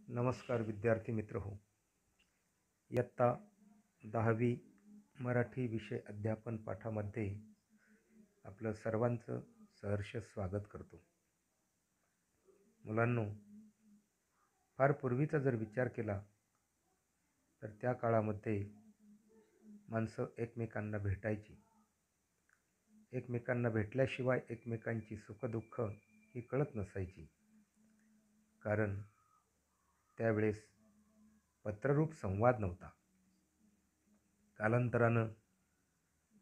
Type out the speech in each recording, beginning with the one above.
नमस्कार विद्यार्थी मित्र हो. इयत्ता 10वी मराठी विषय अध्यापन पाठामध्ये आपलं सर्वांचं सहर्ष स्वागत करतो. मुलांनो, फार पूर्वीचा जर विचार केला तर त्या काळामध्ये माणसं एकमेकांना भेटायची. एकमेकांना भेटल्याशिवाय एकमेकांची सुखदुःख ही कळत नसायची. कारण त्यावेळेस पत्ररूप संवाद नव्हता. कालांतरानं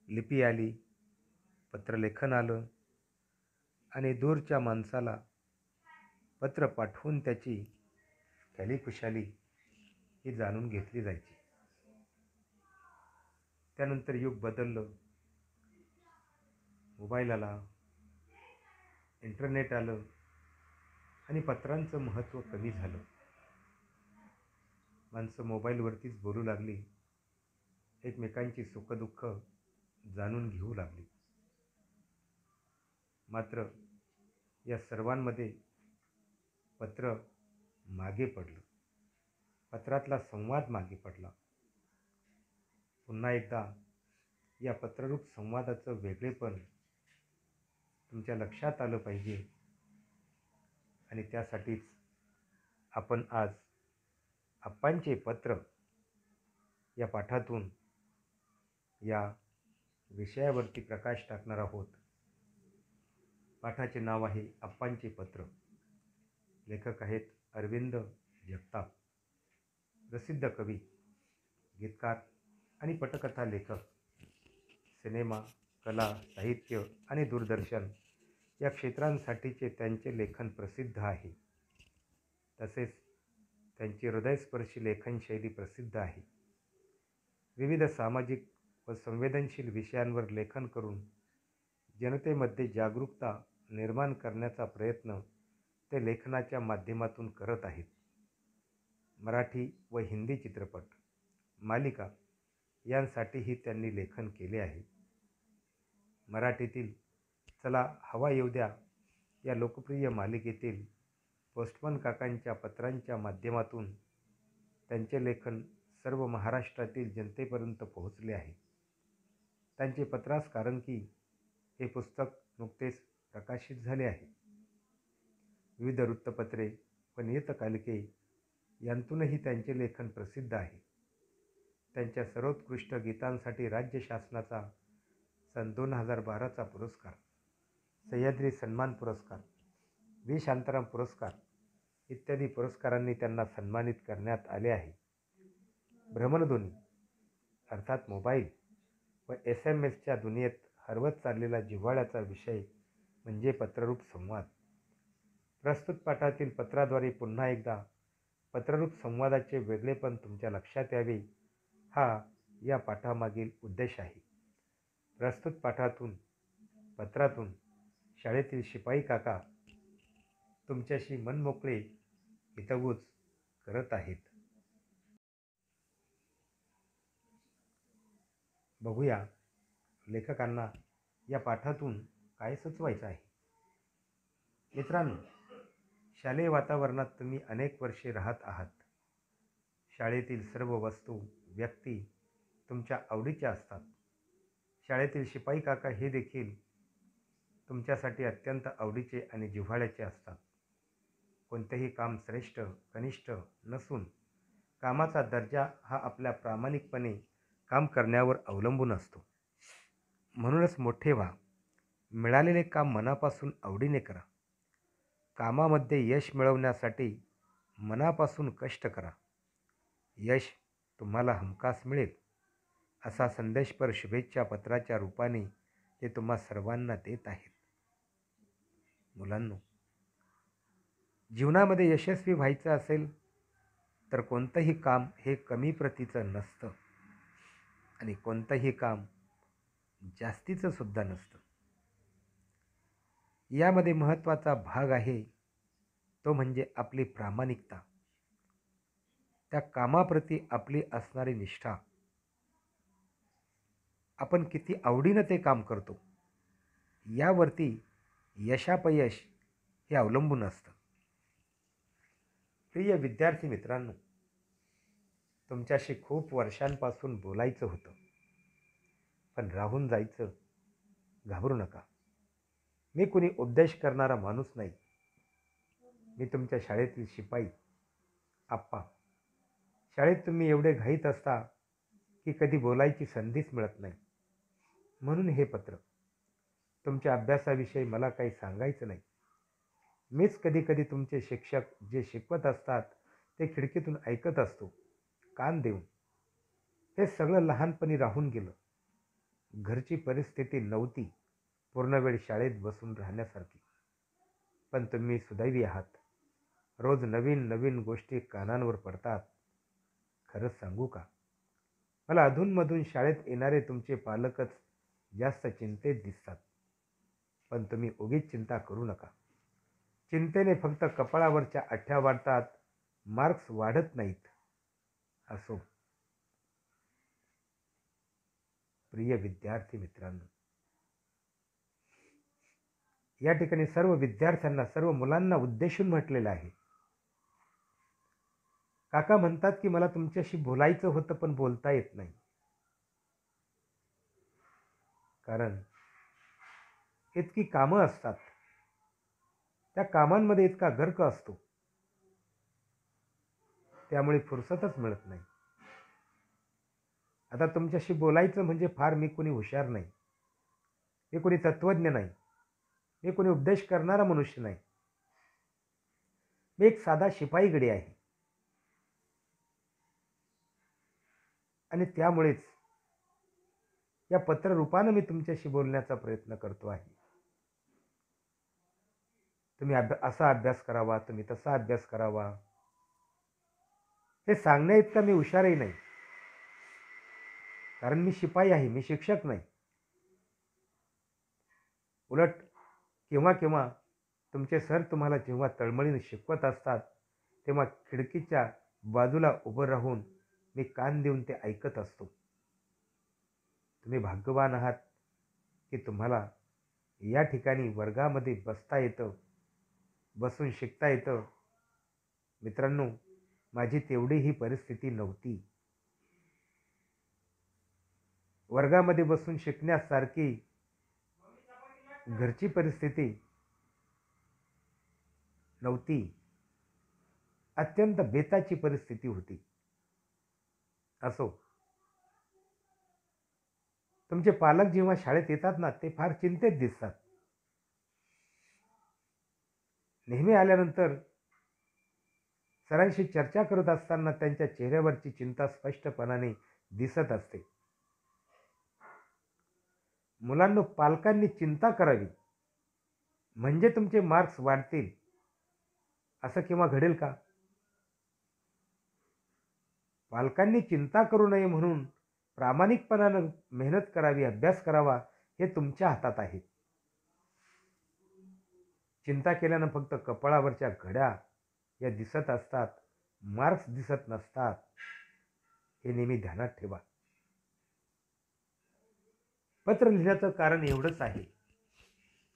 लिपी आली, पत्रलेखन आलं आणि दूरच्या माणसाला पत्र पाठवून त्याची खॅलीखुशाली ही जाणून घेतली जायची. त्यानंतर युग बदललं, मोबाईल आला, इंटरनेट आलं आणि पत्रांचं महत्त्व कमी झालं. माणसं मोबाईलवरतीच बोलू लागली, एकमेकांची सुखदुःख जाणून घेऊ लागली. मात्र या सर्वांमध्ये पत्र मागे पडलं. पत्रातला संवाद मागे पडला. पुन्हा एकदा या पत्ररूप संवादाचं वेगळेपण तुमच्या लक्षात आलं पाहिजे आणि त्यासाठीच आपण आज अप्पांचे पत्र या पाठातून या विषयावरती प्रकाश टाकणार आहोत. पाठाचे नाव आहे अप्पांचे पत्र. लेखक आहेत अरविंद जगताप. प्रसिद्ध कवी, गीतकार आणि पटकथा लेखक. सिनेमा, कला, साहित्य आणि दूरदर्शन या क्षेत्रांसाठीचे त्यांचे लेखन प्रसिद्ध आहे. तसेच त्यांची हृदयस्पर्शी लेखनशैली प्रसिद्ध आहे. विविध सामाजिक व संवेदनशील विषयांवर लेखन करून जनतेमध्ये जागरूकता निर्माण करण्याचा प्रयत्न ते लेखनाच्या माध्यमातून करत आहेत. मराठी व हिंदी चित्रपट, मालिका यांसाठीही त्यांनी लेखन केले आहे. मराठीतील चला हवा येऊ द्या या लोकप्रिय मालिकेतील पोस्टमन काकांच्या पत्रांच्या माध्यमातून त्यांचे लेखन सर्व महाराष्ट्रातील जनतेपर्यंत पोहोचले आहे. त्यांचे पत्रास कारण की हे पुस्तक नुकतेच प्रकाशित झाले आहे. विविध वृत्तपत्रे व नियतकालिके यांतूनही त्यांचे लेखन प्रसिद्ध आहे. त्यांच्या सर्वोत्कृष्ट गीतांसाठी राज्य शासनाचा सन 2012चा पुरस्कार, सह्याद्री सन्मान पुरस्कार, व्ही शांताराम पुरस्कार इत्यादी पुरस्कारांनी त्यांना सन्मानित करण्यात आले आहे. भ्रमणध्वनी अर्थात मोबाईल व SMS दुनियेत हरवत चाललेला जिव्हाळ्याचा विषय म्हणजे पत्ररूप संवाद. प्रस्तुत पाठातील पत्राद्वारे पुन्हा एकदा पत्ररूप संवादाचे वेगळेपण तुमच्या लक्षात यावे हा या पाठामागील उद्देश आहे. प्रस्तुत पत्रातून शाळेतील शिपाई काका तुमच्याशी मनमोकळे हितगुज करत आहेत. बघूया लेखकांना या पाठातून काय सुचवायचं आहे. मित्रांनो, शालेय वातावरणात तुम्ही अनेक वर्षे राहत आहात. शाळेतील सर्व वस्तू, व्यक्ती तुमच्या आवडीच्या असतात. शाळेतील शिपाई काका हे देखील तुमच्यासाठी अत्यंत आवडीचे आणि जिव्हाळ्याचे असतात. कोणतेही काम श्रेष्ठ कनिष्ठ नसून कामाचा दर्जा हा आपल्या प्रामाणिकपणे काम करण्यावर अवलंबून असतो. म्हणूनच मोठे व्हा. मिळालेले काम मनापासून आवडीने करा. कामामध्ये यश मिळवण्यासाठी मनापासून कष्ट करा. यश तुम्हाला हमखास मिळेल असा संदेशपर शुभेच्छा पत्राच्या रूपाने ते तुम्हा सर्वांना देत आहेत. मुलांनो, जीवनामध्ये यशस्वी व्हायचं असेल तर कोणतंही काम हे कमी प्रतीचं नसतं आणि कोणतंही काम जास्तीचं सुद्धा नसतं. यामध्ये महत्त्वाचा भाग आहे तो म्हणजे आपली प्रामाणिकता, त्या कामाप्रती आपली असणारी निष्ठा. आपण किती आवडीनं ते काम करतो यावरती यशापयश हे अवलंबून असतं. प्रिय विद्यार्थी मित्रांनो, तुमच्याशी खूप वर्षांपासून बोलायचं होतं, पण राहून जायचं. घाबरू नका. मी कुणी उपदेश करणारा माणूस नाही. मी तुमच्या शाळेतील शिपाई आप्पा. शाळेत तुम्ही एवढे घाईत असता की कधी बोलायची संधीच मिळत नाही. म्हणून हे पत्र. तुमच्या अभ्यासाविषयी मला काही सांगायचं नाही. मीच कधी कधी तुमचे शिक्षक जे शिकवत असतात ते खिडकीतून ऐकत असतो, कान देऊन. हे सगळं लहानपणी राहून गेलं. घरची परिस्थिती नव्हती पूर्ण वेळ शाळेत बसून राहण्यासारखी. पण तुम्ही सुदैवी आहात. रोज नवीन नवीन गोष्टी कानांवर पडतात. खरंच सांगू का, मला अधूनमधून शाळेत येणारे तुमचे पालकच जास्त चिंतेत दिसतात. पण तुम्ही उगीच चिंता करू नका. चिंतेने फक्त कपाळावरच्या आठ्या वाढतात, मार्क्स वाढत नाहीत. असो. प्रिय विद्यार्थी मित्रांनो, या ठिकाणी सर्व विद्यार्थ्यांना, सर्व मुलांना उद्देशून म्हटलेलं आहे. काका म्हणतात की मला तुमच्याशी बोलायचं होतं पण बोलता येत नाही. कारण इतकी कामं असतात, त्या कामांमध्ये इतका गर्क असतो, त्यामुळे फुरसतच मिळत नाही. आता तुमच्याशी बोलायचं म्हणजे फार मी कोणी हुशार नाही, मी कोणी तत्वज्ञ नाही, मी कोणी उपदेश करणारा मनुष्य नाही. मी एक साधा शिपाई गडी आहे. आणि त्यामुळेच या पत्ररूपानं मी तुमच्याशी बोलण्याचा प्रयत्न करतो आहे. तुम्ही असा अभ्यास करावा, तुम्ही तसा अभ्यास करावा, हे सांगण्या इतका मी हुशारही नाही. कारण मी शिपाई आहे, मी शिक्षक नाही. उलट केव्हा केव्हा तुमचे सर तुम्हाला जेव्हा तळमळीने शिकवत असतात तेव्हा खिडकीच्या बाजूला उभं राहून मी कान देऊन ते ऐकत असतो. तुम्ही भाग्यवान आहात की तुम्हाला या ठिकाणी वर्गामध्ये बसता येतं, बसून शिकता येतं. मित्रांनो, माझी तेवढीही परिस्थिती नव्हती. वर्गामध्ये बसून शिकण्यासारखी घरची परिस्थिती नव्हती. अत्यंत बेताची परिस्थिती होती. असो. तुमचे पालक जेव्हा शाळेत येतात ना, ते फार चिंतेत दिसतात. नेहमी आल्यानंतर सरांशी चर्चा करत असताना त्यांच्या चेहऱ्यावरची चिंता स्पष्टपणाने दिसत असते. मुलांनो, पालकांनी चिंता करावी म्हणजे तुमचे मार्क्स वाढतील असं केव्हा घडेल का? पालकांनी चिंता करू नये म्हणून प्रामाणिकपणानं मेहनत करावी, अभ्यास करावा, हे तुमच्या हातात आहे. चिंता केल्यानं फक्त कपाळावरच्या घड्या या दिसत असतात, मार्क्स दिसत नसतात. हे नेहमी ध्यानात ठेवा. पत्र लिहिण्याचं कारण एवढंच आहे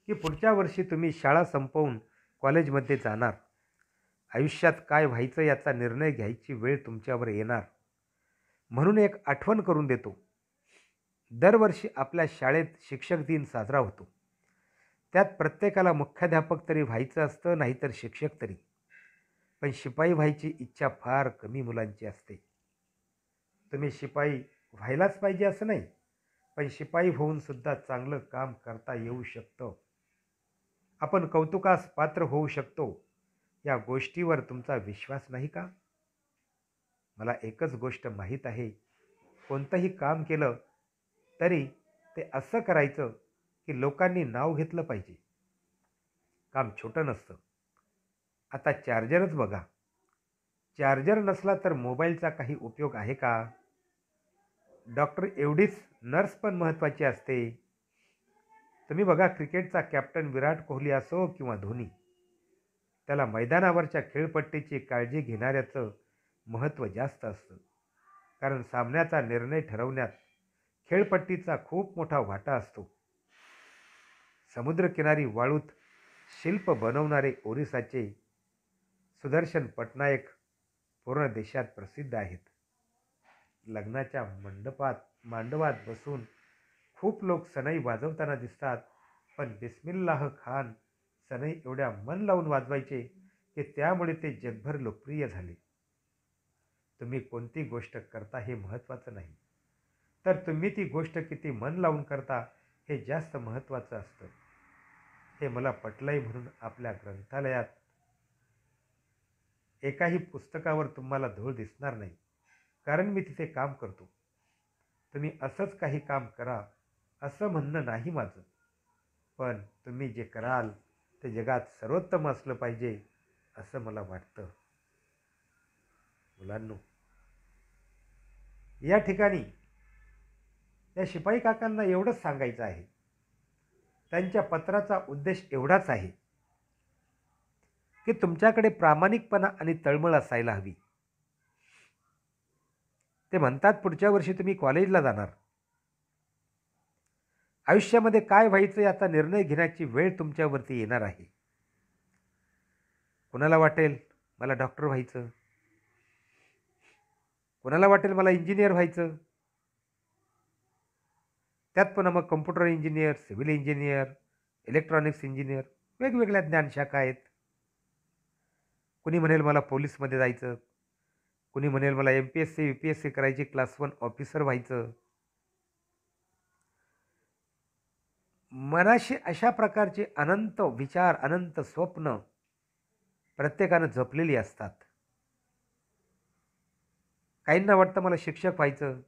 की पुढच्या वर्षी तुम्ही शाळा संपवून कॉलेजमध्ये जाणार. आयुष्यात काय व्हायचं याचा निर्णय घ्यायची वेळ तुमच्यावर येणार. म्हणून एक आठवण करून देतो. दरवर्षी आपल्या शाळेत शिक्षक दिन साजरा होतो. त्यात प्रत्येकाला मुख्याध्यापक तरी व्हायचं असतं, नाहीतर शिक्षक तरी. पण शिपाई व्हायची इच्छा फार कमी मुलांची असते. तुम्ही शिपाई व्हायलाच पाहिजे असं नाही, पण शिपाई होऊन सुद्धा चांगलं काम करता येऊ शकतं. आपण कौतुकास पात्र होऊ शकतो. या गोष्टीवर तुमचा विश्वास नाही का? मला एकच गोष्ट माहीत आहे, कोणतंही काम केलं तरी ते असं करायचं की लोकांनी नाव घेतलं पाहिजे. काम छोटं नसतं. आता चार्जरच बघा. चार्जर नसला तर मोबाईलचा काही उपयोग आहे का? डॉक्टर एवढीच नर्स पण महत्त्वाची असते. तुम्ही बघा, क्रिकेटचा कॅप्टन विराट कोहली असो किंवा धोनी, त्याला मैदानावरच्या खेळपट्टीची काळजी घेणाऱ्याचं महत्त्व जास्त असतं. कारण सामन्याचा निर्णय ठरवण्यात खेळपट्टीचा खूप मोठा वाटा असतो. समुद्रकिनारी वाळूत शिल्प बनवणारे ओरिसाचे सुदर्शन पटनायक पूर्ण देशात प्रसिद्ध आहेत. लग्नाच्या मांडवात बसून खूप लोक सनई वाजवताना दिसतात, पण बिस्मिल्लाह खान सनई एवढ्या मन लावून वाजवायचे की त्यामुळे ते जगभर लोकप्रिय झाले. तुम्ही कोणती गोष्ट करता हे महत्त्वाचं नाही, तर तुम्ही ती गोष्ट किती मन लावून करता हे जास्त महत्त्वाचं असतं. हे मला पटलंय म्हणून आपल्या ग्रंथालयात एकाही पुस्तकावर तुम्हाला धूळ दिसणार नाही, कारण मी तिथे काम करतो. तुम्ही असंच काही काम करा असं म्हणणं नाही माझं, पण तुम्ही जे कराल ते जगात सर्वोत्तम असलं पाहिजे असं मला वाटतं. मुलांनो, या ठिकाणी या शिपाई काकांना एवढंच सांगायचं आहे. त्यांच्या पत्राचा उद्देश एवढाच आहे की तुमच्याकडे प्रामाणिकपणा आणि तळमळ असायला हवी. ते म्हणतात पुढच्या वर्षी तुम्ही कॉलेजला जाणार. आयुष्यामध्ये काय व्हायचं याचा निर्णय घेण्याची वेळ तुमच्यावरती येणार आहे. कुणाला वाटेल मला डॉक्टर व्हायचं, कुणाला वाटेल मला इंजिनियर व्हायचं, त्यात पुन्हा मग computer engineer, civil engineer, electronics engineer, वेगवेगळ्या ज्ञानशाखा आहेत. कुणी म्हणेल मला पोलीसमध्ये जायचं, कुणी म्हणेल मला MPSC UPSC करायची, क्लास 1 ऑफिसर व्हायचं. मनाशी अशा प्रकारचे अनंत विचार, अनंत स्वप्न प्रत्येकानं जपलेली असतात. काहींना वाटतं मला शिक्षक व्हायचं,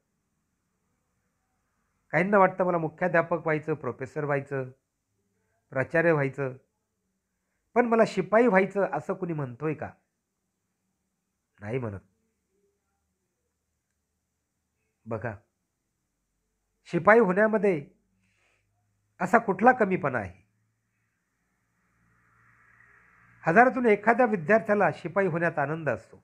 काहींना वाटतं मला मुख्याध्यापक व्हायचं, प्रोफेसर व्हायचं, प्राचार्य व्हायचं. पण मला शिपाई व्हायचं असं कुणी म्हणतोय का? नाही म्हणत. बघा, शिपाई होण्यामध्ये असा कुठला कमीपणा आहे? हजारातून एखाद्या विद्यार्थ्याला शिपाई होण्यात आनंद असतो.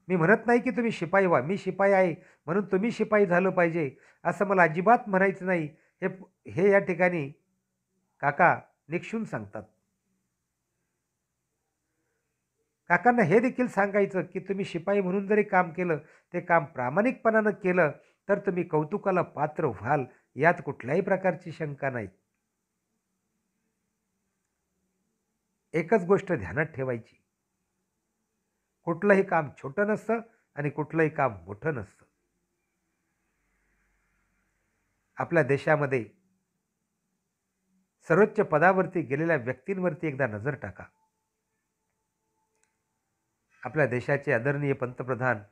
मी म्हणत नाही की तुम्ही शिपाई व्हा, मी शिपाई आहे म्हणून तुम्ही शिपाई झालं पाहिजे असं मला अजिबात म्हणायचं नाही. हे हे या ठिकाणी काका निक्षून सांगतात. काकांना हे देखील सांगायचं की तुम्ही शिपाई म्हणून जरी काम केलं, ते काम प्रामाणिकपणानं केलं तर तुम्ही कौतुकाला पात्र व्हाल, यात कुठल्याही प्रकारची शंका नाही. एकच गोष्ट ध्यानात ठेवायची, कुठलंही काम छोटं नसतं आणि कुठलंही काम मोठं नसतं. आपल्या देशामध्ये सर्वोच्च पदावरती गेलेल्या व्यक्तींवरती एकदा नजर टाका. आपल्या देशाचे आदरणीय पंतप्रधान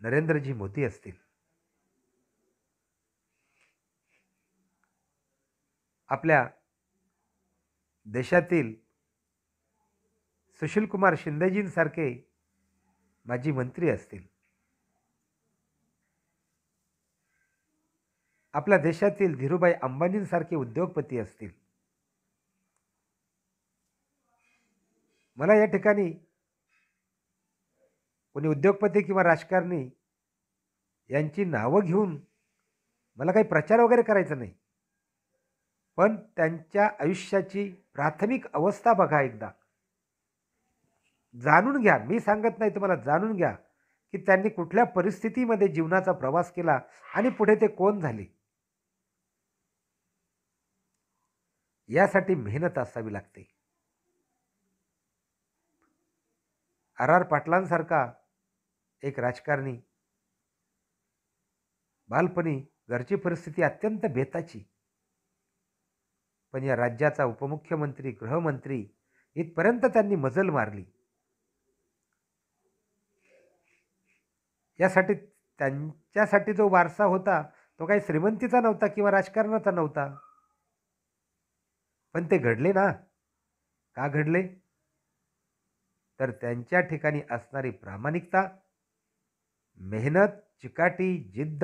नरेंद्रजी मोदी असतील, आपल्या देशातील सुशीलकुमार शिंदेजींसारखे माजी मंत्री असतील, आपल्या देशातील धीरूभाई अंबानींसारखे उद्योगपती असतील. मला या ठिकाणी कोणी उद्योगपती किंवा राजकारणी यांची नावं घेऊन मला काही प्रचार वगैरे करायचा नाही, पण त्यांच्या आयुष्याची प्राथमिक अवस्था बघा एकदा. जाणून घ्या. मी सांगत नाही, तुम्हाला जाणून घ्या की त्यांनी कुठल्या परिस्थितीमध्ये जीवनाचा प्रवास केला आणि पुढे ते कोण झाले. यासाठी मेहनत असावी लागते. RR पाटलांसारखा एक राजकारणी, बालपणी घरची परिस्थिती अत्यंत बेताची, पण या राज्याचा उपमुख्यमंत्री, गृहमंत्री इथपर्यंत त्यांनी मजल मारली. यासाठी त्यांच्यासाठी जो वारसा होता तो काही श्रीमंतीचा नव्हता किंवा राजकारणाचा नव्हता, पण ते घडले ना. का घडले? तर त्यांच्या ठिकाणी असणारी प्रामाणिकता, मेहनत, चिकाटी, जिद्द.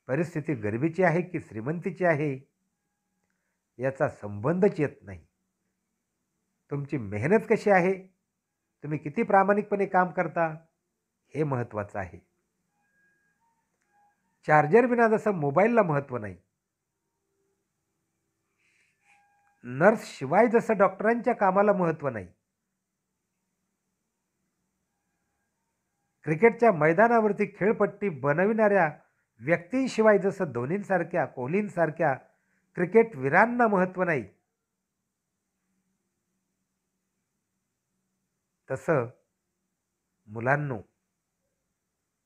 परिस्थिती गरिबीची आहे की श्रीमंतीची आहे याचा संबंधच येत नाही. तुमची मेहनत कशी आहे, तुम्ही किती प्रामाणिकपणे काम करता, हे महत्त्वाचं आहे. चार्जर विना जसं मोबाईलला महत्त्व नाही, नर्स शिवाय जसं डॉक्टरांच्या कामाला महत्त्व नाही, क्रिकेटच्या मैदानावरती खेळपट्टी बनविणाऱ्या व्यक्तींशिवाय जसं धोनींसारख्या, कोहलींसारख्या क्रिकेटवीरांना महत्त्व नाही, तसं मुलांनो,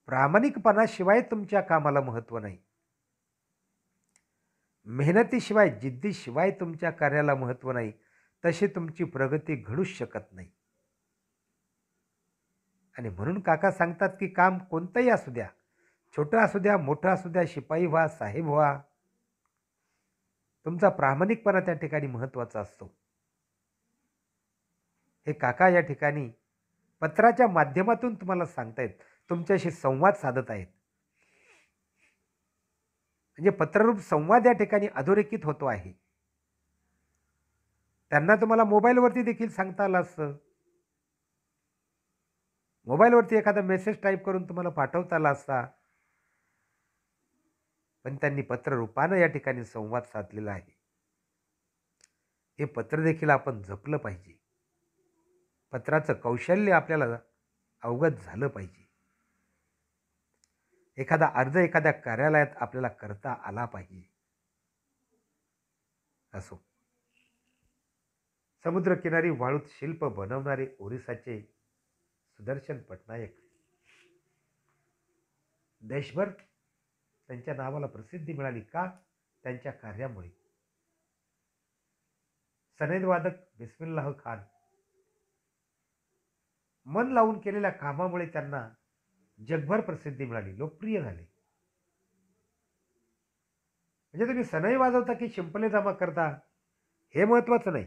प्रामाणिकपणाशिवाय तुमच्या कामाला महत्त्व नाही. मेहनतीशिवाय, जिद्दीशिवाय तुमच्या कार्याला महत्त्व नाही. तशी तुमची प्रगती घडूच शकत नाही. आणि म्हणून काका सांगतात, की काम कोणतंही असू द्या, छोटं असू द्या, मोठं असू द्या, शिपाई व्हा, साहेब व्हा, तुमचा प्रामाणिकपणा त्या ठिकाणी महत्त्वाचा असतो. हे काका या ठिकाणी पत्राच्या माध्यमातून तुम्हाला सांगतायत, तुमच्याशी संवाद साधत आहेत. म्हणजे पत्ररूप संवाद या ठिकाणी अधोरेखित होतो आहे. त्यांना तुम्हाला मोबाईलवरती देखील सांगता आलं असतं. मोबाईलवरती एखादा मेसेज टाईप करून तुम्हाला पाठवता आला असता. पण त्यांनी पत्ररूपानं या ठिकाणी संवाद साधलेला आहे. हे पत्र देखील आपण जपलं पाहिजे. पत्राचं कौशल्य आपल्याला अवगत झालं पाहिजे. एखादा अर्ज एखाद्या कार्यालयात आपल्याला करता आला पाहिजे. असो, समुद्रकिनारी वाळूत शिल्प बनवणारे ओरिसाचे सुदर्शन पटनायक देशभर त्यांच्या नावाला प्रसिद्धी मिळाली का? त्यांच्या कार्यामुळे. सनद वादक बिस्मिल्लाह खान मन लावून केलेल्या कामामुळे त्यांना जगभर प्रसिद्धी मिळाली, लोकप्रिय झाले. म्हणजे तुम्ही सनई वाजवता की शिंपले जमा करता हे महत्वाचं नाही.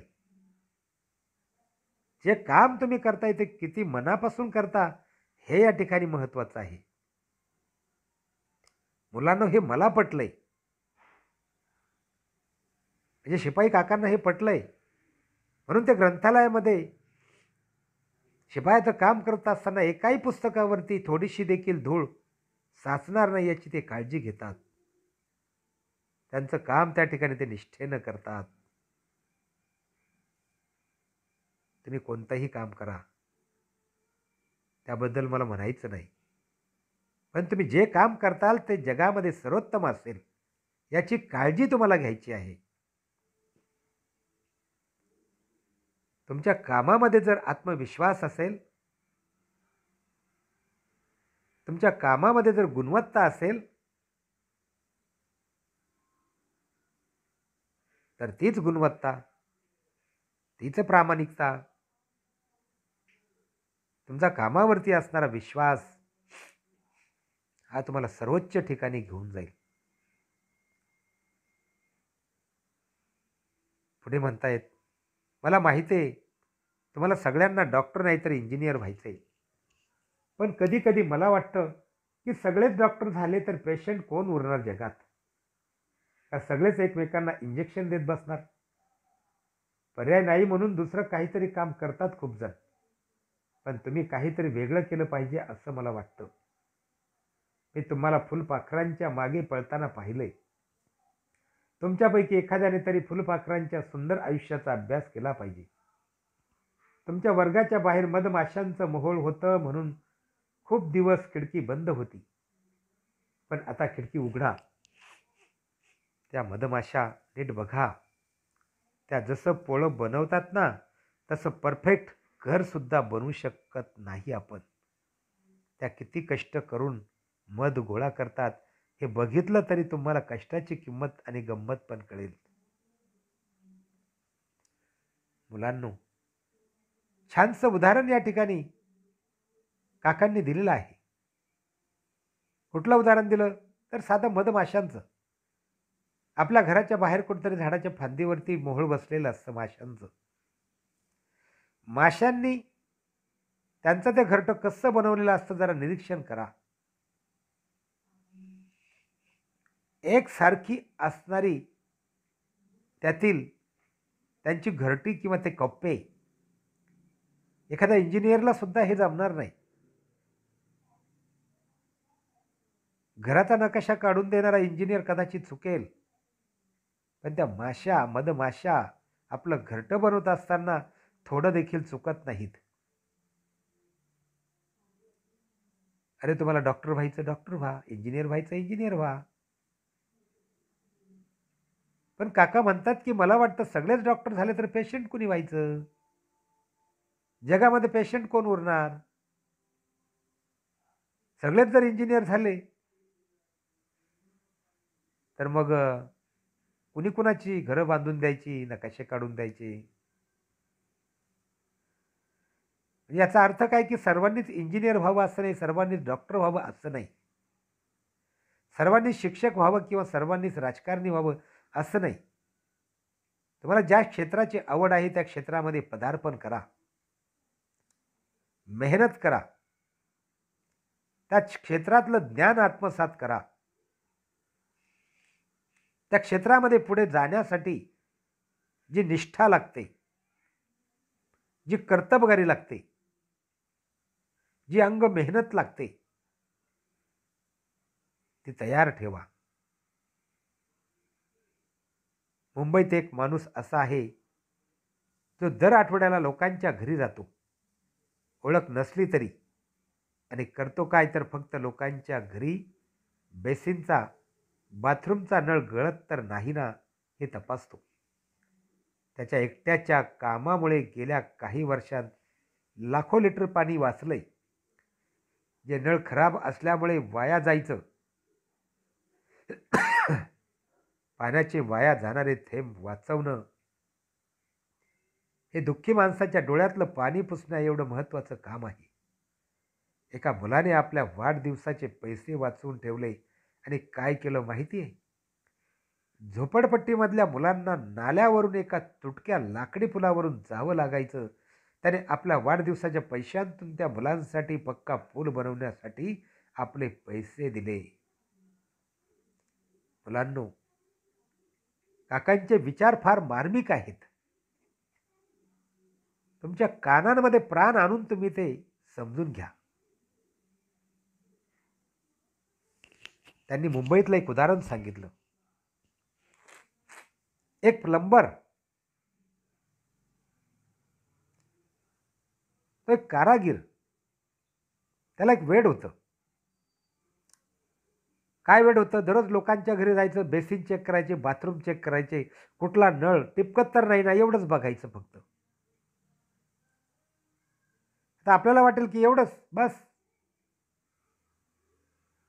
जे काम तुम्ही करताय ते किती मनापासून करता हे या ठिकाणी महत्वाचं आहे. मुलांना हे मला पटलंय, म्हणजे शिपाई काकांना हे पटलंय, म्हणून ते ग्रंथालयामध्ये शिपायाचं काम करत असताना एकाही पुस्तकावरती थोडीशी देखील धूळ साचणार नाही याची ते काळजी घेतात. त्यांचं काम त्या ठिकाणी ते निष्ठेनं करतात. तुम्ही कोणतंही काम करा, त्याबद्दल मला म्हणायचं नाही, पण तुम्ही जे काम करताल ते जगामध्ये सर्वोत्तम असेल याची काळजी तुम्हाला घ्यायची आहे. तुमच्या कामामध्ये जर आत्मविश्वास असेल, तुमच्या कामामध्ये जर गुणवत्ता असेल, तर तीच गुणवत्ता, तीच प्रामाणिकता, तुमचा कामावरती असणारा विश्वास हा तुम्हाला सर्वोच्च ठिकाणी घेऊन जाईल. पुढे म्हणतायत, मला माहिती आहे तुम्हाला सगळ्यांना डॉक्टर नाही तर इंजिनियर व्हायचंय, पण कधी कधी मला वाटतं की सगळेच डॉक्टर झाले तर पेशंट कोण उरणार जगात? का सगळेच एकमेकांना इंजेक्शन देत बसणार? पर्याय नाही म्हणून दुसरं काहीतरी काम करतात खूप जण, पण तुम्ही काहीतरी वेगळं केलं पाहिजे असं मला वाटतं. मी तुम्हाला फुलपाखरांच्या मागे पळताना पाहिलंय. तुमच्यापैकी एखाद्याने तरी फुलपाखरांच्या सुंदर आयुष्याचा अभ्यास केला पाहिजे. तुमच्या वर्गाच्या बाहेर मधमाशांचं मोहोळ होतं म्हणून खूप दिवस खिडकी बंद होती, पण आता खिडकी उघडा. त्या मधमाशा नीट बघा. त्या जसं पोळं बनवतात ना, तसं परफेक्ट घरसुद्धा बनवू शकत नाही आपण. त्या किती कष्ट करून मध गोळा करतात हे बघितलं तरी तुम्हाला कष्टाची किंमत आणि गंमत पण कळेल. मुलांनो, छानसं उदाहरण या ठिकाणी काकांनी दिलेलं आहे. कुठलं उदाहरण दिलं? तर साधं मधमाशांचं. आपल्या घराच्या बाहेर कुठेतरी झाडाच्या फांदीवरती मोहोळ बसलेलं असतं माशांचं. माशांनी त्यांचं ते घरटं कसं बनवलेलं असतं जरा निरीक्षण करा. एकसारखी असणारी त्यातील त्यांची घरटी किंवा ते कप्पे एखाद्या इंजिनियरला सुद्धा हे जमणार नाही. घराचा नकाशा काढून देणारा इंजिनियर कदाचित चुकेल, पण त्या माशा, मधमाशा आपलं घरटं बनवत असताना थोडं देखील चुकत नाहीत. अरे तुम्हाला डॉक्टर व्हायचं डॉक्टर व्हा, इंजिनियर व्हायचं इंजिनियर व्हा. पण काका म्हणतात की मला वाटतं सगळेच डॉक्टर झाले तर पेशंट कुणी व्हायचं? जगामध्ये पेशंट कोण उरणार? सगळेच जर इंजिनियर झाले तर मग कुणी कुणाची घरं बांधून द्यायची, नकाशे काढून द्यायचे. म्हणजे याचा अर्थ काय की सर्वांनीच इंजिनियर व्हावं असं नाही, सर्वांनीच डॉक्टर व्हावं असं नाही. सर्वांनीच शिक्षक व्हावं किंवा सर्वांनीच राजकारणी व्हावं असं नाही. तुम्हाला ज्या क्षेत्राची आवड आहे त्या क्षेत्रामध्ये पदार्पण करा. मेहनत करा. त्या क्षेत्रातलं ज्ञान आत्मसात करा. त्या क्षेत्रामध्ये पुढे जाण्यासाठी जी निष्ठा लागते, जी कर्तबगारी लागते, जी अंग मेहनत लागते, ती तयार ठेवा. मुंबईत एक माणूस असा आहे जो दर आठवड्याला लोकांच्या घरी जातो, ओळख नसली तरी, आणि करतो काय तर फक्त लोकांच्या घरी बेसिनचा बाथरूमचा नळ गळत तर नाही ना हे तपासतो. त्याच्या एकट्याच्या कामामुळे गेल्या काही वर्षात लाखो लिटर पाणी वाचलंय. जे नळ खराब असल्यामुळे वाया जायचं, पाण्याचे वाया जाणारे थेंब वाचवणं हे दुःखी माणसाच्या डोळ्यातलं पाणी पुसणं एवढं महत्त्वाचं काम आहे. एका मुलाने आपल्या वाढदिवसाचे पैसे वाचवून ठेवले आणि काय केलं माहिती आहे? झोपडपट्टीमधल्या मुलांना नाल्यावरून एका तुटक्या लाकडी पुलावरून जावं लागायचं. त्याने आपल्या वाढदिवसाच्या पैशांतून त्या मुलांसाठी पक्का पूल बनवण्यासाठी आपले पैसे दिले. मुलांनो, काकांचे विचार फार मार्मिक आहेत. तुमच्या कानांमध्ये प्राण आणून तुम्ही ते समजून घ्या. त्यांनी मुंबईतलं एक उदाहरण सांगितलं. एक प्लंबर, तो एक कारागीर, त्याला एक वेड होतं. काय वेड होतं? दररोज लोकांच्या घरी जायचं, बेसिन चेक करायचे, बाथरूम चेक करायचे, कुठला नळ टिपकत तर नाही ना एवढंच बघायचं फक्त. आता आपल्याला वाटेल की एवढंच बस.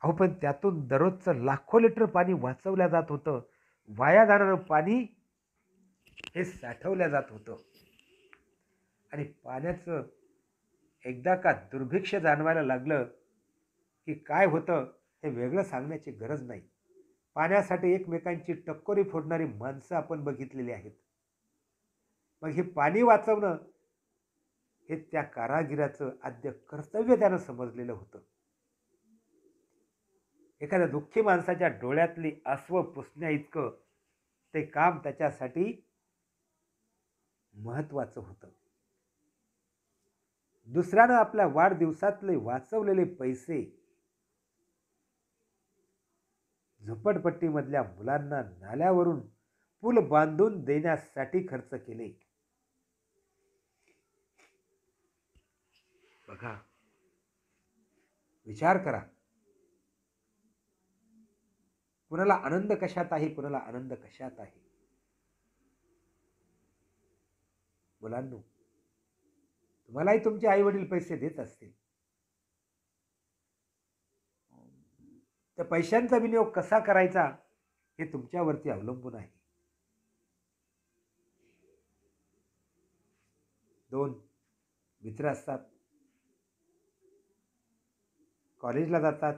अहो पण त्यातून दररोजचं लाखो लिटर पाणी वाचवल्या जात होतं. वाया जाणारं पाणी हे साठवल्या जात होतं. आणि पाण्याचं एकदा का दुर्भिक्ष जाणवायला लागलं की काय होतं हे वेगळं सांगण्याची गरज नाही. पाण्यासाठी एकमेकांची टक्कोरी फोडणारी माणसं आपण बघितलेली आहेत. मग हे पाणी वाचवणं हे त्या कारागिराचं आद्य कर्तव्य त्यानं समजलेलं होतं. एखाद्या दुःखी माणसाच्या डोळ्यातली आसवं पुसण्या इतकं ते काम त्याच्यासाठी महत्वाचं होतं. दुसऱ्यानं आपल्या वाढदिवसातले वाचवलेले पैसे झोपडपट्टीमधल्या मुलांना नाल्यावरून पूल बांधून देण्यासाठी खर्च केले. बघा, विचार करा. कुणाला आनंद कशात आहे, कुणाला आनंद कशात आहे. मुलांनो, तुम्हालाही तुमचे आई वडील पैसे देत असतील. त्या पैशांचा विनियोग कसा करायचा हे तुमच्यावरती अवलंबून आहे. 2 मित्र असतात, कॉलेजला जातात,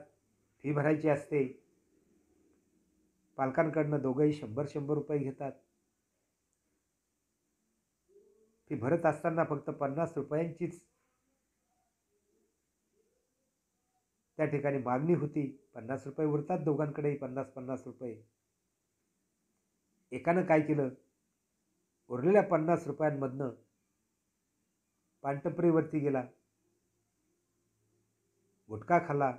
फी भरायची असते. पालकांकडनं दोघंही 100-100 रुपये घेतात. फी भरत असताना फक्त 50 रुपयांचीच त्या ठिकाणी मागणी होती. 50 रुपये उरतात दोघांकडेही, 50-50 रुपये. एकानं काय केलं, उरलेल्या 50 रुपयांमधनं पानटपरीवरती गेला, गुटखा खाल्ला,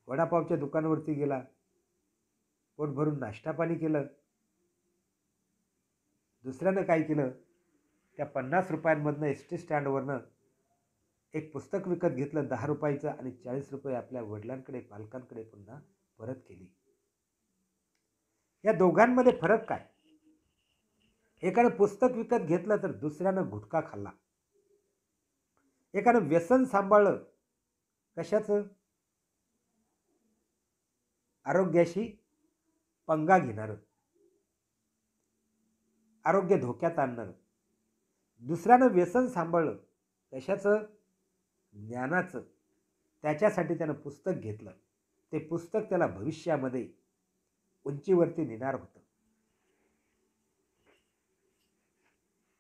वडापावच्या दुकानावरती गेला, पोट भरून नाश्ता पाणी केलं. दुसऱ्यानं काय केलं, त्या 50 रुपयांमधनं एस टी स्टँडवरनं एक पुस्तक विकत घेतलं 10 रुपयाचं आणि 40 रुपये आपल्या वडिलांकडे पालकांकडे पुन्हा परत केली. या दोघांमध्ये फरक काय? एकानं पुस्तक विकत घेतलं तर दुसऱ्यानं गुटखा खाल्ला. एकानं व्यसन सांभाळलं. कशाचं? आरोग्याशी पंगा घेणारं, आरोग्य धोक्यात आणणारं. दुसऱ्यानं व्यसन सांभाळलं. कशाचं? ज्ञानाचं. त्याच्यासाठी त्यानं पुस्तक घेतलं. ते पुस्तक त्याला भविष्यामध्ये उंचीवरती नेणार होतं.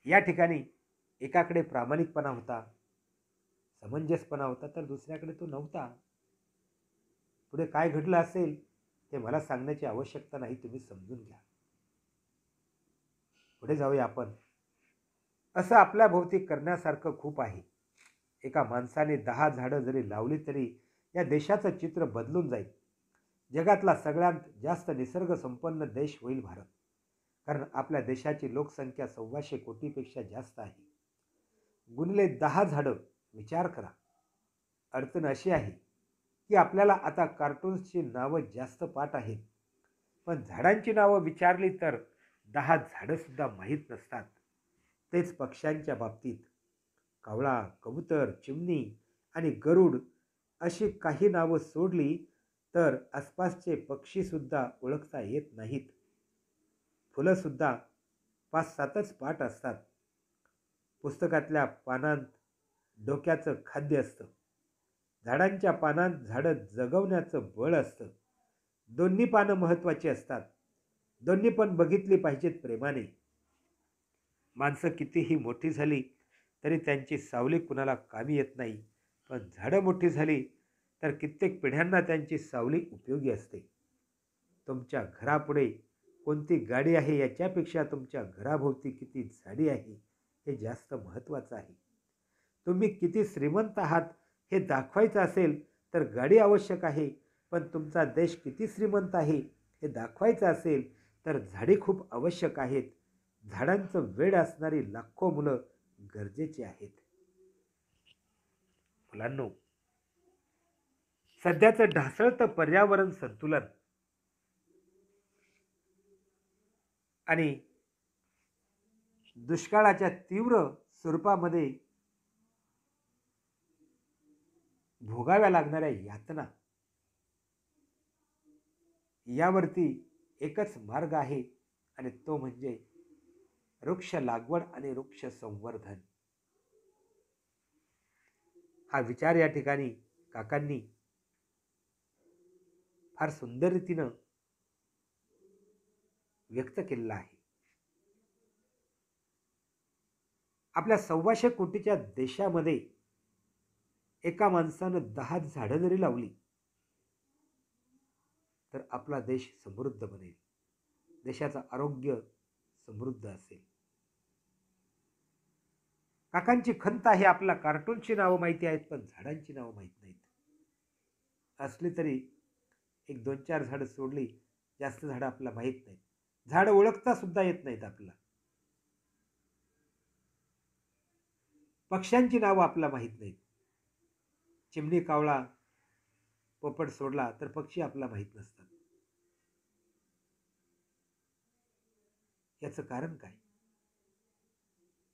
या ठिकाणी एकाकडे प्रामाणिकपणा होता, समंजसपणा होता, तर दुसऱ्याकडे तो नव्हता. पुढे काय घडलं असेल ते मला सांगण्याची आवश्यकता नाही, तुम्ही समजून घ्या. पुढे जाऊया आपण. असं आपल्या भोवती करण्यासारखं खूप आहे. एका माणसाने 10 झाडं जरी लावली तरी या देशाचं चित्र बदलून जाईल. जगातला सगळ्यात जास्त निसर्ग संपन्न देश होईल भारत. कारण आपल्या देशाची लोकसंख्या 125 कोटीपेक्षा जास्त आहे. गुणिले 10 झाडं, विचार करा. अडचण अशी आहे की आपल्याला आता कार्टून्सची नावं जास्त पाठ आहेत, पण झाडांची नावं विचारली तर 10 झाडंसुद्धा माहीत नसतात. तेच पक्ष्यांच्या बाबतीत कावळा, कबूतर, चिमणी आणि गरुड अशी काही नावं सोडली तर आसपासचे पक्षीसुद्धा ओळखता येत नाहीत. फुलंसुद्धा 5-7च पाठ असतात. पुस्तकातल्या पानांत डोक्याचं खाद्य असतं, झाडांच्या पानांत झाडं जगवण्याचं बळ असतं. दोन्ही पानं महत्त्वाची असतात. दोन्ही पण बघितली पाहिजेत प्रेमाने. माणसं कितीही मोठी झाली तरी त्यांची सावली कुणाला कामी येत नाही, पण झाडं मोठी झाली तर कित्येक पिढ्यांना त्यांची सावली उपयोगी असते. तुमच्या घरापुढे कोणती गाडी आहे याच्यापेक्षा तुमच्या घराभोवती किती झाडी आहे हे जास्त महत्त्वाचं आहे. तुम्ही किती श्रीमंत आहात हे दाखवायचं असेल तर गाडी आवश्यक आहे, पण तुमचा देश किती श्रीमंत आहे हे दाखवायचं असेल तर झाडी खूप आवश्यक आहेत. झाडांचं वेड असणारी लाखो मुलं गरजेची आहेत. मुलांनो, सध्याचं ढासळतं पर्यावरण संतुलन आणि दुष्काळाच्या तीव्र स्वरूपामध्ये भोगाव्या लागणाऱ्या यातना, यावरती एकच मार्ग आहे आणि तो म्हणजे वृक्ष लागवड आणि वृक्ष संवर्धन. हा विचार या ठिकाणी काकांनी फार सुंदर रीतीनं व्यक्त केलेला आहे. आपल्या 125 कोटीच्या देशामध्ये एका माणसानं 10 झाडं जरी लावली तर आपला देश समृद्ध बनेल, देशाचं आरोग्य समृद्ध असेल. काकांची खंत आहे, आपल्या कार्टूनची नावं माहिती आहेत पण झाडांची नावं माहीत नाहीत. असली तरी एक 2-4 झाडं सोडली, जास्त झाडं आपल्याला माहीत नाहीत. झाडं ओळखता सुद्धा येत नाहीत आपल्याला. पक्ष्यांची नावं आपल्याला माहीत नाहीत. चिमणी, कावळा, पोपट सोडला तर पक्षी आपल्याला माहीत नसतात. याचं कारण काय?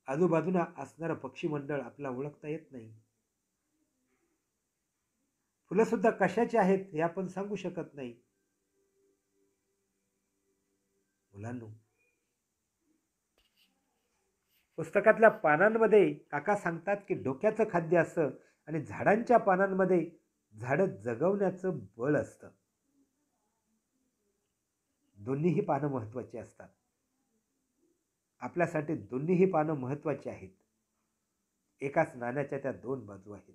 आजूबाजूला असणारं पक्षी मंडळ आपल्याला ओळखता येत नाही. फुलं सुद्धा कशाची आहेत हे आपण सांगू शकत नाही. मुलांनो, पुस्तकातल्या पानांमध्ये काका सांगतात की डोक्याचं खाद्य असतं आणि झाडांच्या पानांमध्ये झाडं जगवण्याचं बळ असतं. दोन्हीही पानं महत्त्वाची असतात. आपल्यासाठी दोन्हीही पानं महत्त्वाची आहेत. एकाच नाण्याच्या त्या 2 बाजू आहेत.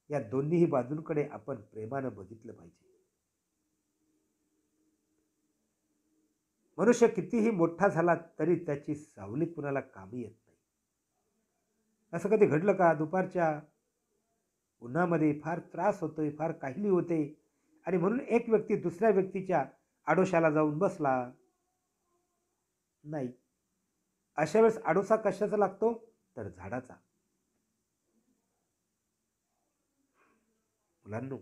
या दोन्हीही बाजूंकडे आपण प्रेमानं बघितलं पाहिजे. मनुष्य कितीही मोठा झाला तरी त्याची सावली कुणाला कामी येत नाही. असं कधी घडलं का? दुपारच्या उन्हामध्ये फार त्रास होतोय, फार काहिली होते आणि म्हणून एक व्यक्ती दुसऱ्या व्यक्तीच्या आडोशाला जाऊन बसला नाही. अशा वेळेस आडोसा कशाचा लागतो? तर झाडाचा. मुलांनो,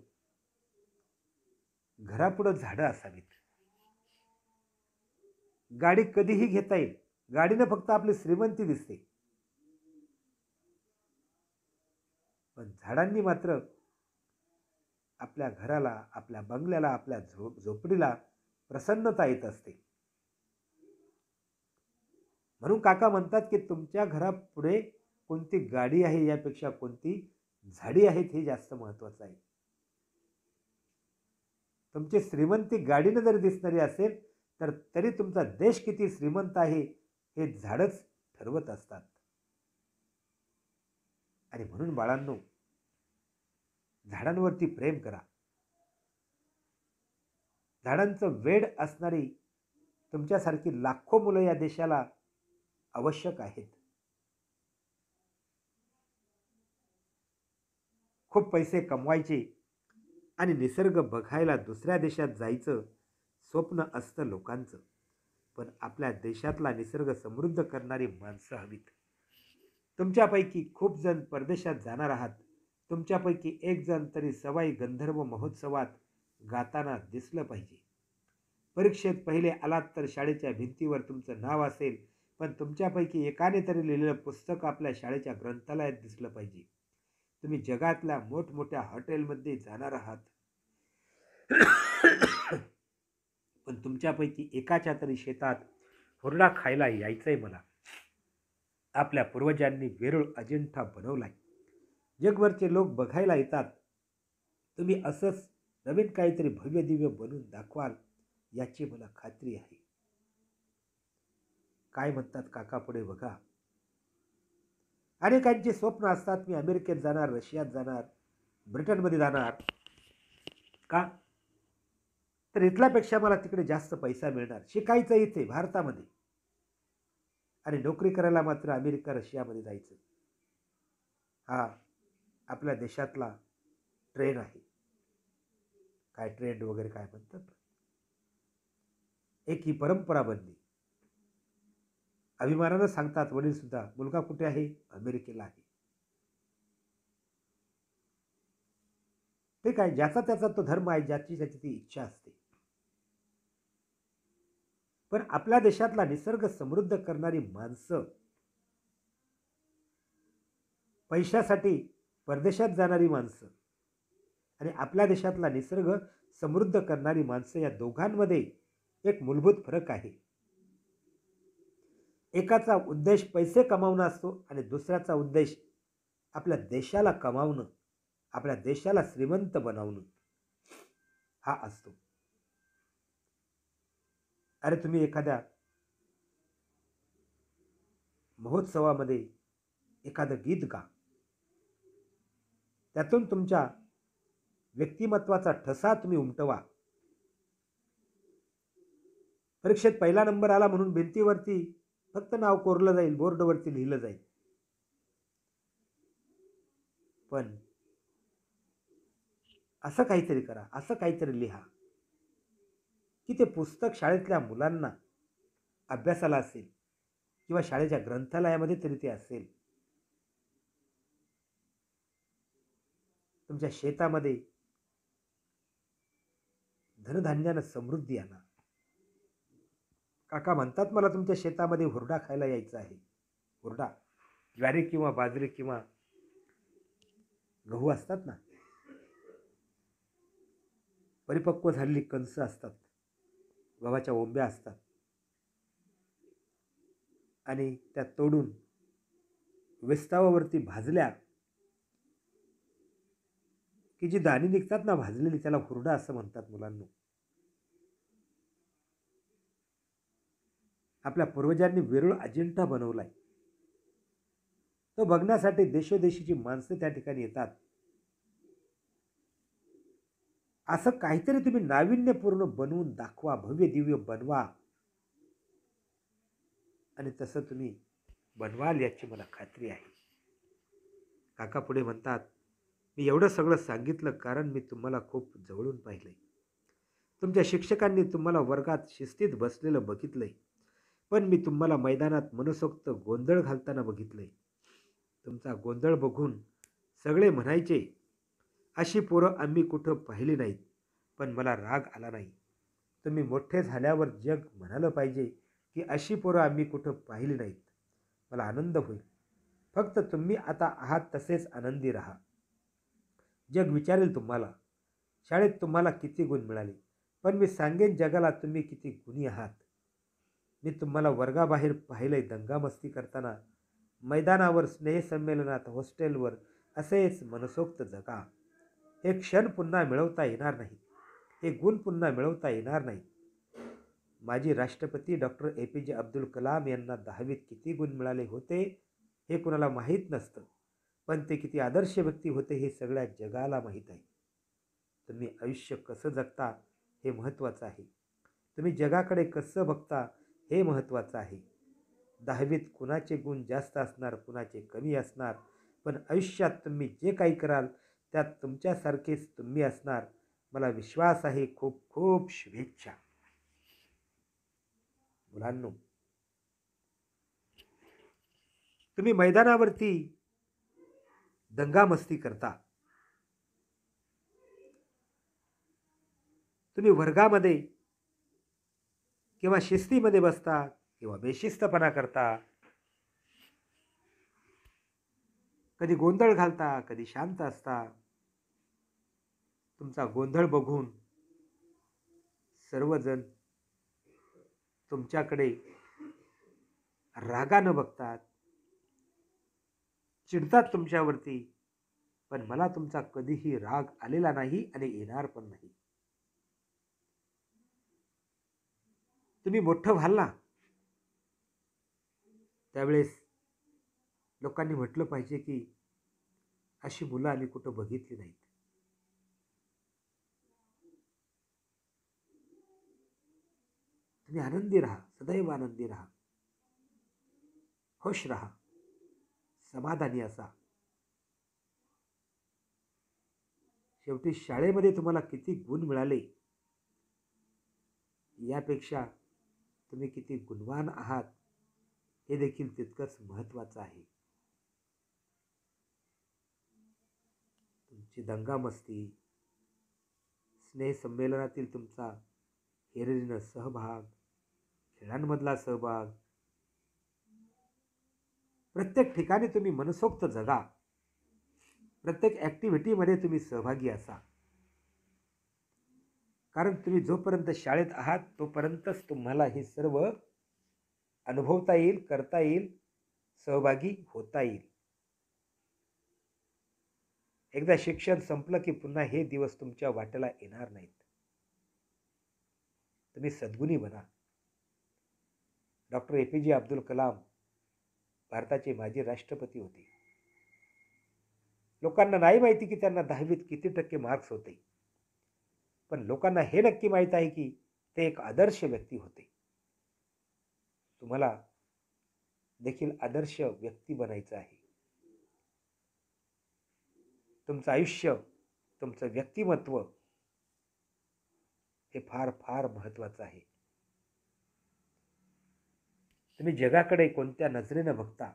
घरापुढं झाडं असावीत. गाडी कधीही घेता येईल. गाडीनं फक्त आपली श्रीमंती दिसते, पण झाडांनी मात्र आपल्या घराला, आपल्या बंगल्याला, आपल्या झोपडीला प्रसन्नता येत असते. म्हणून काका म्हणतात की तुमच्या घरापुढे कोणती गाडी आहे यापेक्षा कोणती झाडी आहेत हे जास्त महत्वाचं आहे. तुमची श्रीमंती गाडीनं जरी दिसणारी असेल तर तरी तुमचा देश किती श्रीमंत आहे हे झाडच ठरवत असतात. आणि म्हणून बाळांनो, झाडांवरती प्रेम करा. झाडांचं वेड असणारी तुमच्यासारखी लाखो मुलं या देशाला आवश्यक आहेत. खूप पैसे कमवायचे आणि निसर्ग बघायला दुसऱ्या देशात जायचं स्वप्न असतं लोकांचं, पण आपल्या देशातला निसर्ग समृद्ध करणारी माणसं हवीत. तुमच्यापैकी खूप जण परदेशात जाणार आहात. तुमच्यापैकी एक जण तरी सवाई गंधर्व महोत्सवात गाताना दिसलं पाहिजे. परीक्षेत पहिले आलात तर शाळेच्या भिंतीवर तुमचं नाव असेल, पण तुमच्यापैकी एकाने तरी लिहिलेलं पुस्तक आपल्या शाळेच्या ग्रंथालयात दिसलं पाहिजे. तुम्ही जगातल्या मोठमोठ्या हॉटेलमध्ये जाणार आहात, पण तुमच्यापैकी एकाच्या तरी शेतात हुरडा खायला यायचंय मला. आपल्या पूर्वजांनी वेरूळ अजिंठा बनवलाय. जगभरचे लोक बघायला येतात. तुम्ही असंच नवीन काहीतरी भव्य दिव्य बनवून दाखवाल याची मला खात्री आहे. काय म्हणतात काका पुढे बघा. अनेकांची स्वप्न असतात, मी अमेरिकेत जाणार, रशियात जाणार, ब्रिटनमध्ये जाणार. का? तर इथल्यापेक्षा मला तिकडे जास्त पैसा मिळणार. शिकायचं इथे भारतामध्ये आणि नोकरी करायला मात्र अमेरिका रशियामध्ये जायचं. हा आपल्या देशातला ट्रेंड आहे. काय ट्रेंड वगैरे काय म्हणतात. एक ही परंपरा बनली. अभिमानानं सांगतात वडील सुद्धा, मुलगा कुठे आहे? अमेरिकेला आहे. ठीक आहे, ज्याचा त्याचा तो धर्म आहे, ज्याची त्याची ती इच्छा असते. पण आपल्या देशातला निसर्ग समृद्ध करणारी माणसं, पैशासाठी परदेशात जाणारी माणसं आणि आपल्या देशातला निसर्ग समृद्ध करणारी माणसं, या दोघांमध्ये एक मूलभूत फरक आहे. एकाचा उद्देश पैसे कमावणं असतो आणि दुसऱ्याचा उद्देश आपल्या देशाला कमावणं, आपल्या देशाला श्रीमंत बनवणं हा असतो. अरे तुम्ही एखाद्या महोत्सवामध्ये एखादं गीत गा, त्यातून तुमच्या व्यक्तिमत्वाचा ठसा तुम्ही उमटवा. परीक्षेत पहिला नंबर आला म्हणून भिंतीवरती फक्त नाव कोरलं जाईल, बोर्डवरती लिहिलं जाईल, पण असं काहीतरी करा, असं काहीतरी लिहा की ते पुस्तक शाळेतल्या मुलांना अभ्यासाला असेल किंवा शाळेच्या ग्रंथालयामध्ये तरी ते असेल. तुमच्या शेतामध्ये धनधान्यानं समृद्धी आणा. काका म्हणतात मला तुमच्या शेतामध्ये हुरडा खायला यायचं आहे. हुरडा, ज्वारी किंवा बाजरी किंवा गहू असतात ना, परिपक्व झालेली कणसं असतात, गव्हाच्या ओंब्या असतात आणि त्या तोडून विस्तावावरती भाजल्या की जी दाणी निघतात ना भाजलेली, त्याला हुरडा असं म्हणतात मुलांना. आपल्या पूर्वजांनी वेरूळ अजिंठा बनवलाय. तो बघण्यासाठी देशोदेशीची माणसं त्या ठिकाणी येतात. असं काहीतरी तुम्ही नाविन्यपूर्ण बनवून दाखवा, भव्य दिव्य बनवा आणि तसं तुम्ही बनवाल याची मला खात्री आहे. काका पुढे म्हणतात, मी एवढं सगळं सांगितलं कारण मी तुम्हाला खूप जवळून पाहिलंय. तुमच्या शिक्षकांनी तुम्हाला वर्गात शिस्तीत बसलेलं बघितलंय, पण मी तुम्हाला मैदानात मनसोक्त गोंधळ घालताना बघितलंय. तुमचा गोंधळ बघून सगळे म्हणायचे, अशी पोरं आम्ही कुठं पाहिली नाहीत. पण मला राग आला नाही. तुम्ही मोठे झाल्यावर जग म्हणालं पाहिजे की अशी पोरं आम्ही कुठं पाहिली नाहीत. मला आनंद होईल. फक्त तुम्ही आता आहात तसेच आनंदी राहा. जग विचारेल तुम्हाला, शाळेत तुम्हाला किती गुण मिळाले. पण मी सांगेन जगाला तुम्ही किती गुणी आहात. मी तुम्हाला वर्गाबाहेर पाहिलंय दंगामस्ती करताना, मैदानावर, स्नेहसंमेलनात, हॉस्टेलवर. असेच मनसोक्त जगा. हे क्षण पुन्हा मिळवता येणार नाही. हे गुण पुन्हा मिळवता येणार नाही. माजी राष्ट्रपती डॉक्टर APJ अब्दुल कलाम यांना 10वीत किती गुण मिळाले होते हे कुणाला माहीत नसतं. पण ते किती आदर्श व्यक्ती होते हे सगळ्या जगाला माहीत आहे. तुम्ही आयुष्य कसं जगता हे महत्त्वाचं आहे. तुम्ही जगाकडे कसं बघता हे महत्त्वाचं आहे. 10वीत कुणाचे गुण जास्त असणार, कुणाचे कमी असणार, पण आयुष्यात तुम्ही जे काही कराल त्यात तुमच्यासारखेच तुम्ही असणार. मला विश्वास आहे. खूप खूप शुभेच्छा. मुलांनो, तुम्ही मैदानावरती दंगामस्ती करता, तुम्ही वर्गामध्ये किंवा शिस्तीमध्ये बसता किंवा बेशिस्तपणा करता, कधी गोंधळ घालता, कधी शांत असता. तुमचा गोंधळ बघून सर्वजण तुमच्याकडे रागानं बघतात, चिडतात तुमच्यावरती. पण मला तुमचा कधीही राग आलेला नाही आणि येणार पण नाही. तुम्ही मोठं व्हाल ना, त्यावेळेस लोकांनी म्हटलं पाहिजे की अशी मुलं आम्ही कुठं बघितली नाहीत. तुम्ही आनंदी राहा, सदैव आनंदी राहा, खुश राहा, समाधानी असा. शेवटी शाळेमध्ये तुम्हाला किती गुण मिळाले यापेक्षा तुम्ही किती गुणवान आहात हे देखील तितकंच महत्त्वाचं आहे. तुमची दंगामस्ती, स्नेहसंमेलनातील तुमचा हिरिरीनं सहभाग, खेळांमधला सहभाग, प्रत्येक ठिकाणी तुम्ही मनसोक्त जगा. प्रत्येक ॲक्टिव्हिटीमध्ये तुम्ही सहभागी असा. कारण तुम्ही जोपर्यंत शाळेत आहात तोपर्यंतच तुम्हाला हे सर्व अनुभवता येईल, करता येईल, सहभागी होता येईल. एकदा शिक्षण संपलं की पुन्हा हे दिवस तुमच्या वाट्याला येणार नाहीत. तुम्ही सद्गुणी बना. डॉक्टर APJ अब्दुल कलाम भारताचे माजी राष्ट्रपती होते. लोकांना नाही माहिती की त्यांना 10वीत किती टक्के मार्क्स होते. पण लोकांना हे नक्की माहीत आहे की ते एक आदर्श व्यक्ती होते. तुम्हाला देखील आदर्श व्यक्ती बनायचं आहे. तुमचं आयुष्य, तुमचं व्यक्तिमत्व हे फार फार महत्त्वाचं आहे. तुम्ही जगाकडे कोणत्या नजरेनं बघता,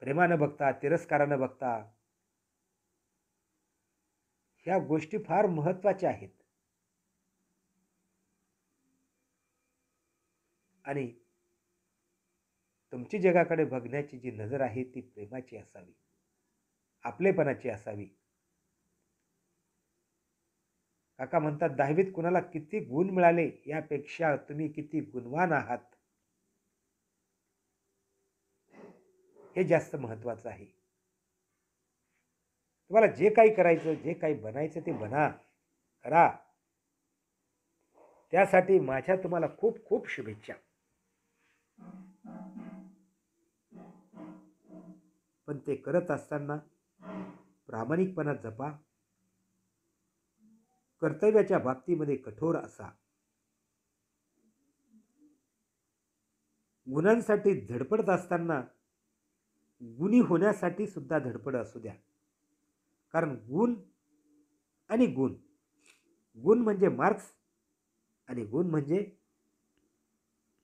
प्रेमानं बघता, तिरस्कारानं बघता, ह्या गोष्टी फार महत्त्वाच्या आहेत. आणि तुमची जगाकडे बघण्याची जी नजर आहे ती प्रेमाची असावी, आपलेपणाची असावी. काका म्हणतात 10वीत कुणाला किती गुण मिळाले यापेक्षा तुम्ही किती गुणवान आहात हे जास्त महत्त्वाचं आहे. तुम्हाला जे काही करायचं, जे काही बनायचं ते बना, करा. त्यासाठी माझ्या तुम्हाला खूप खूप शुभेच्छा. पण ते करत असताना प्रामाणिकपणा जपा, कर्तव्याच्या बाबतीमध्ये कठोर असा, गुणांसाठी धडपडत असताना गुणी होण्यासाठी सुद्धा धडपड असू द्या. कारण गुण आणि गुण, गुण म्हणजे मार्क्स आणि गुण म्हणजे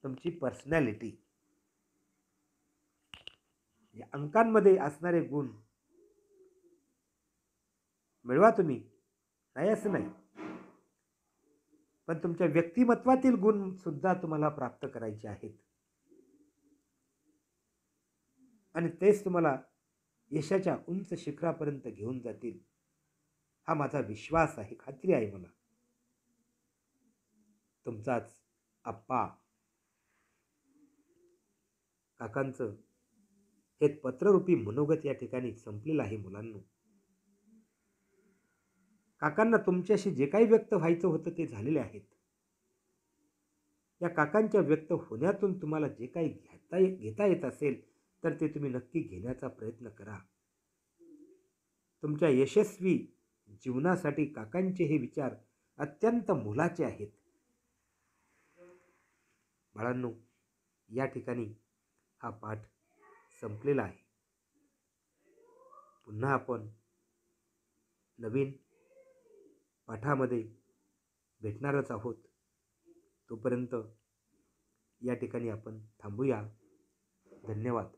तुमची पर्सनॅलिटी, या अंकांमध्ये असणारे गुण मिळवा तुम्ही, नाही असं नाही, पण तुमच्या व्यक्तिमत्वातील गुण सुद्धा तुम्हाला प्राप्त करायचे आहेत आणि तेच तुम्हाला यशाच्या उंच शिखरापर्यंत घेऊन जातील, हा माझा विश्वास आहे, खात्री आहे मला. तुमचाच आप्पा. काकांचं हे पत्ररूपी मनोगत या ठिकाणी संपलेलं आहे मुलांनो. काकांना तुमच्याशी जे काही व्यक्त व्हायचं होतं ते झालेले आहेत. या काकांच्या व्यक्त होण्यातून तुम्हाला जे काही घेता येत असेल तर ते तुम्ही नक्की घेण्याचा प्रयत्न करा. तुमच्या यशस्वी जीवनासाठी काकांचे हे विचार अत्यंत मोलाचे आहेत. बाळांनो, या ठिकाणी हा पाठ संपलेला आहे. पुन्हा आपण नवीन पाठामध्ये भेटणारच आहोत. तोपर्यंत या ठिकाणी आपण थांबूया. धन्यवाद.